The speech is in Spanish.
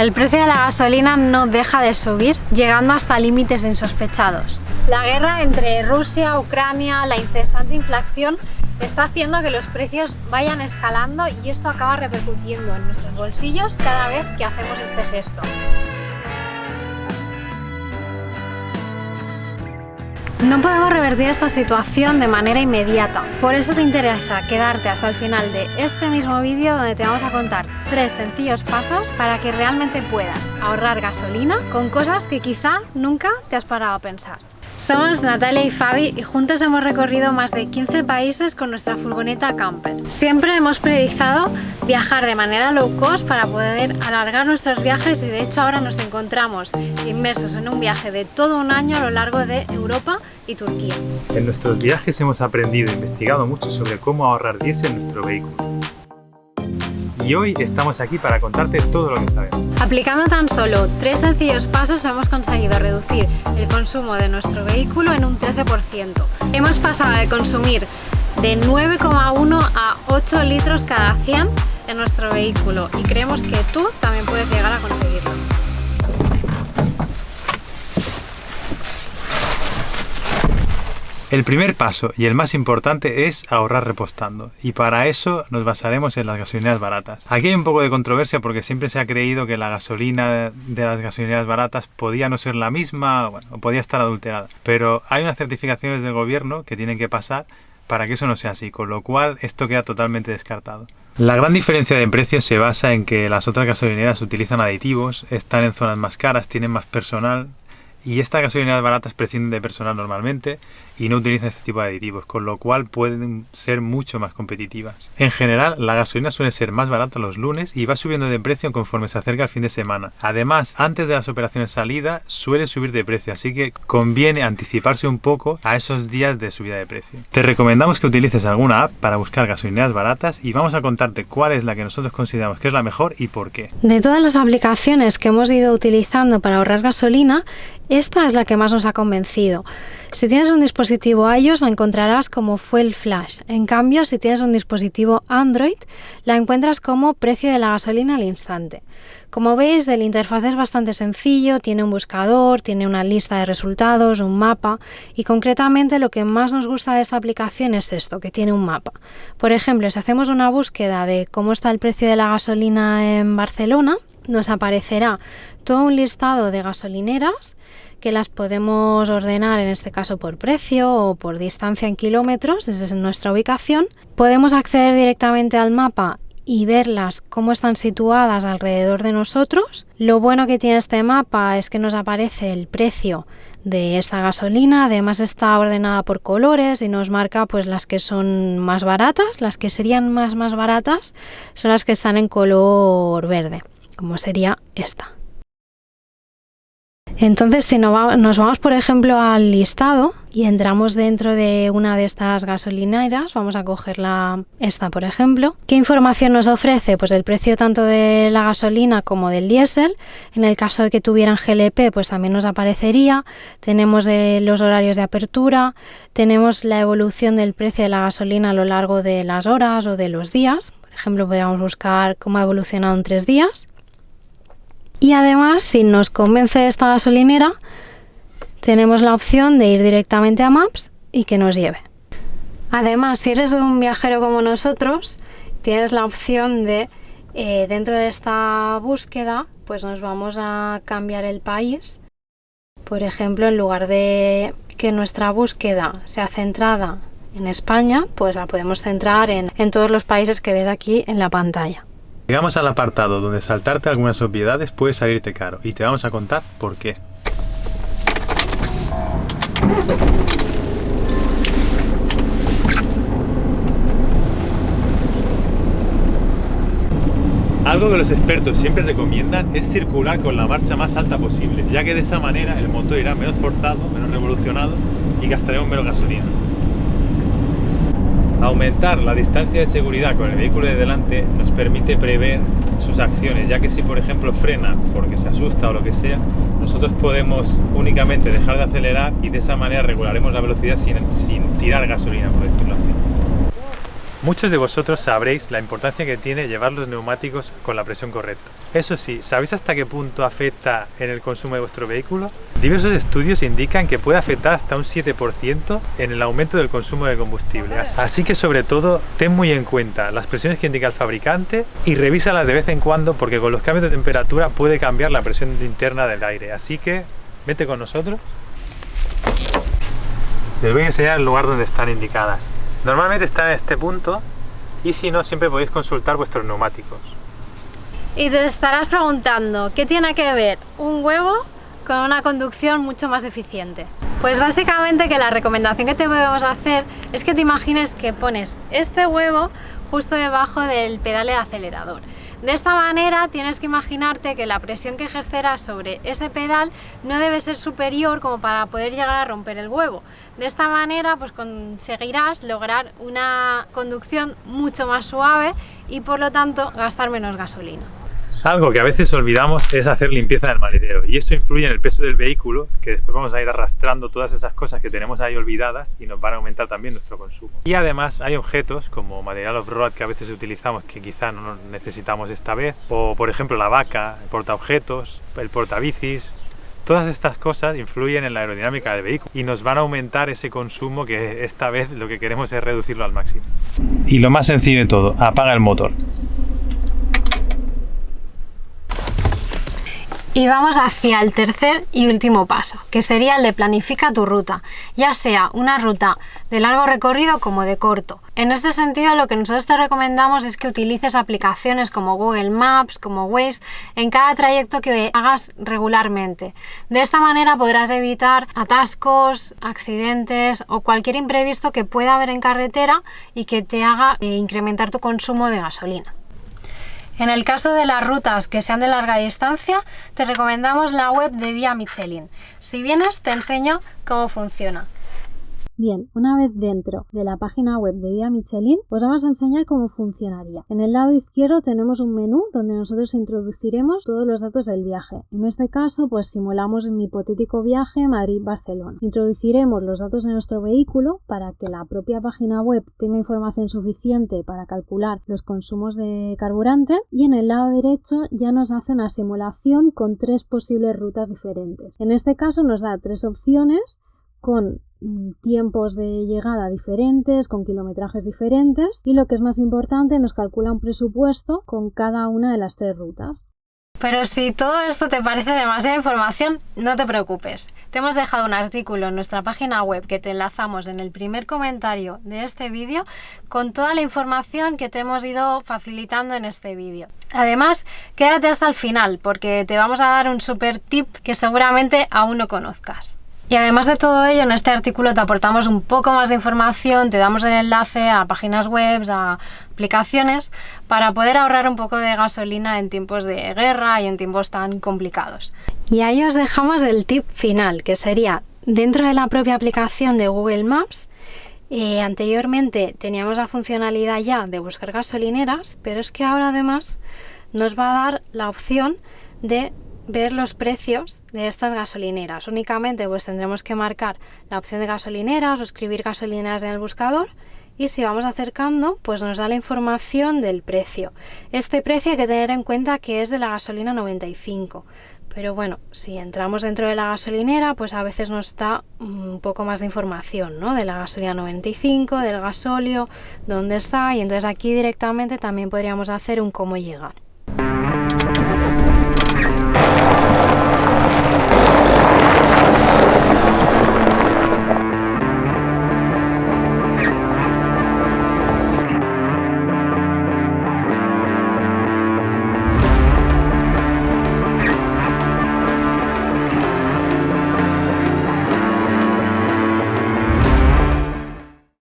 El precio de la gasolina no deja de subir, llegando hasta límites insospechados. La guerra entre Rusia, Ucrania, la incesante inflación está haciendo que los precios vayan escalando y esto acaba repercutiendo en nuestros bolsillos cada vez que hacemos este gesto. No podemos revertir esta situación de manera inmediata, por eso te interesa quedarte hasta el final de este mismo vídeo donde te vamos a contar 3 sencillos pasos para que realmente puedas ahorrar gasolina con cosas que quizá nunca te has parado a pensar. Somos Natalia y Fabi y juntos hemos recorrido más de 15 países con nuestra furgoneta camper. Siempre hemos priorizado viajar de manera low cost para poder alargar nuestros viajes y de hecho ahora nos encontramos inmersos en un viaje de todo un año a lo largo de Europa y Turquía. En nuestros viajes hemos aprendido e investigado mucho sobre cómo ahorrar diésel en nuestro vehículo. Y hoy estamos aquí para contarte todo lo que sabemos. Aplicando tan solo 3 sencillos pasos hemos conseguido reducir el consumo de nuestro vehículo en un 13%. Hemos pasado de consumir de 9,1 a 8 litros cada 100 en nuestro vehículo y creemos que tú también puedes llegar a conseguirlo. El primer paso y el más importante es ahorrar repostando y para eso nos basaremos en las gasolineras baratas. Aquí hay un poco de controversia porque siempre se ha creído que la gasolina de las gasolineras baratas podía no ser la misma, bueno, o podía estar adulterada, pero hay unas certificaciones del gobierno que tienen que pasar para que eso no sea así, con lo cual esto queda totalmente descartado. La gran diferencia de precio se basa en que las otras gasolineras utilizan aditivos, están en zonas más caras, tienen más personal. Y estas gasolineras baratas prescinden de personal normalmente y no utilizan este tipo de aditivos, con lo cual pueden ser mucho más competitivas. En general, la gasolina suele ser más barata los lunes y va subiendo de precio conforme se acerca el fin de semana. Además, antes de las operaciones salida, suele subir de precio, así que conviene anticiparse un poco a esos días de subida de precio. Te recomendamos que utilices alguna app para buscar gasolineras baratas y vamos a contarte cuál es la que nosotros consideramos que es la mejor y por qué. De todas las aplicaciones que hemos ido utilizando para ahorrar gasolina, esta es la que más nos ha convencido. Si tienes un dispositivo iOS la encontrarás como Fuel Flash. En cambio, si tienes un dispositivo Android, la encuentras como precio de la gasolina al instante. Como veis, el interfaz es bastante sencillo, tiene un buscador, tiene una lista de resultados, un mapa y concretamente lo que más nos gusta de esta aplicación es esto, que tiene un mapa. Por ejemplo, si hacemos una búsqueda de cómo está el precio de la gasolina en Barcelona, nos aparecerá todo un listado de gasolineras que las podemos ordenar en este caso por precio o por distancia en kilómetros desde nuestra ubicación. Podemos acceder directamente al mapa y verlas cómo están situadas alrededor de nosotros. Lo bueno que tiene este mapa es que nos aparece el precio de esta gasolina, además está ordenada por colores y nos marca pues las que son más baratas, las que serían más baratas son las que están en color verde, como sería esta. Entonces, si nos vamos, por ejemplo, al listado y entramos dentro de una de estas gasolineras, vamos a coger esta, por ejemplo. ¿Qué información nos ofrece? Pues el precio tanto de la gasolina como del diésel. En el caso de que tuvieran GLP, pues también nos aparecería. Tenemos los horarios de apertura, tenemos la evolución del precio de la gasolina a lo largo de las horas o de los días. Por ejemplo, podríamos buscar cómo ha evolucionado en 3 días. Y además, si nos convence esta gasolinera, tenemos la opción de ir directamente a Maps y que nos lleve. Además, si eres un viajero como nosotros, tienes la opción de, dentro de esta búsqueda, pues nos vamos a cambiar el país. Por ejemplo, en lugar de que nuestra búsqueda sea centrada en España, pues la podemos centrar en todos los países que ves aquí en la pantalla. Llegamos al apartado donde saltarte algunas obviedades puede salirte caro y te vamos a contar por qué. Algo que los expertos siempre recomiendan es circular con la marcha más alta posible, ya que de esa manera el motor irá menos forzado, menos revolucionado y gastaremos menos gasolina. Aumentar la distancia de seguridad con el vehículo de delante nos permite prever sus acciones, ya que si por ejemplo frena porque se asusta o lo que sea, nosotros podemos únicamente dejar de acelerar y de esa manera regularemos la velocidad sin tirar gasolina, por decirlo así. Muchos de vosotros sabréis la importancia que tiene llevar los neumáticos con la presión correcta. Eso sí, ¿sabéis hasta qué punto afecta en el consumo de vuestro vehículo? Diversos estudios indican que puede afectar hasta un 7% en el aumento del consumo de combustible. Así que sobre todo, ten muy en cuenta las presiones que indica el fabricante y revísalas de vez en cuando porque con los cambios de temperatura puede cambiar la presión interna del aire. Así que vete con nosotros. Les voy a enseñar el lugar donde están indicadas. Normalmente están en este punto y si no, siempre podéis consultar vuestros neumáticos. Y te estarás preguntando, ¿qué tiene que ver un huevo con una conducción mucho más eficiente? Pues básicamente que la recomendación que te podemos hacer es que te imagines que pones este huevo justo debajo del pedal de acelerador. De esta manera tienes que imaginarte que la presión que ejercerás sobre ese pedal no debe ser superior como para poder llegar a romper el huevo. De esta manera pues conseguirás lograr una conducción mucho más suave y por lo tanto gastar menos gasolina. Algo que a veces olvidamos es hacer limpieza del maletero y eso influye en el peso del vehículo, que después vamos a ir arrastrando todas esas cosas que tenemos ahí olvidadas y nos van a aumentar también nuestro consumo. Y además hay objetos como material off-road que a veces utilizamos que quizá no necesitamos esta vez, o por ejemplo la vaca, el portaobjetos, el portabicis. Todas estas cosas influyen en la aerodinámica del vehículo y nos van a aumentar ese consumo que esta vez lo que queremos es reducirlo al máximo. Y lo más sencillo de todo, apaga el motor. Y vamos hacia el tercer y último paso, que sería el de planifica tu ruta, ya sea una ruta de largo recorrido como de corto. En este sentido, lo que nosotros te recomendamos es que utilices aplicaciones como Google Maps, como Waze, en cada trayecto que hagas regularmente. De esta manera podrás evitar atascos, accidentes o cualquier imprevisto que pueda haber en carretera y que te haga incrementar tu consumo de gasolina. En el caso de las rutas que sean de larga distancia, te recomendamos la web de Vía Michelin. Si vienes, te enseño cómo funciona. Bien, una vez dentro de la página web de Vía Michelin, os vamos a enseñar cómo funcionaría. En el lado izquierdo tenemos un menú donde nosotros introduciremos todos los datos del viaje. En este caso, pues simulamos un hipotético viaje Madrid-Barcelona. Introduciremos los datos de nuestro vehículo para que la propia página web tenga información suficiente para calcular los consumos de carburante y en el lado derecho ya nos hace una simulación con 3 posibles rutas diferentes. En este caso nos da 3 opciones con tiempos de llegada diferentes, con kilometrajes diferentes y lo que es más importante nos calcula un presupuesto con cada una de las 3 rutas. Pero si todo esto te parece demasiada información, no te preocupes. Te hemos dejado un artículo en nuestra página web que te enlazamos en el primer comentario de este vídeo con toda la información que te hemos ido facilitando en este vídeo. Además, quédate hasta el final porque te vamos a dar un super tip que seguramente aún no conozcas. Y además de todo ello, en este artículo te aportamos un poco más de información, te damos el enlace a páginas web, a aplicaciones, para poder ahorrar un poco de gasolina en tiempos de guerra y en tiempos tan complicados. Y ahí os dejamos el tip final, que sería dentro de la propia aplicación de Google Maps. Anteriormente teníamos la funcionalidad ya de buscar gasolineras, pero es que ahora además nos va a dar la opción de ver los precios de estas gasolineras. Únicamente pues tendremos que marcar la opción de gasolineras o escribir gasolineras en el buscador y si vamos acercando pues nos da la información del precio. Este precio hay que tener en cuenta que es de la gasolina 95, pero bueno, si entramos dentro de la gasolinera pues a veces nos da un poco más de información, ¿no? De la gasolina 95, del gasóleo, dónde está y entonces aquí directamente también podríamos hacer un cómo llegar.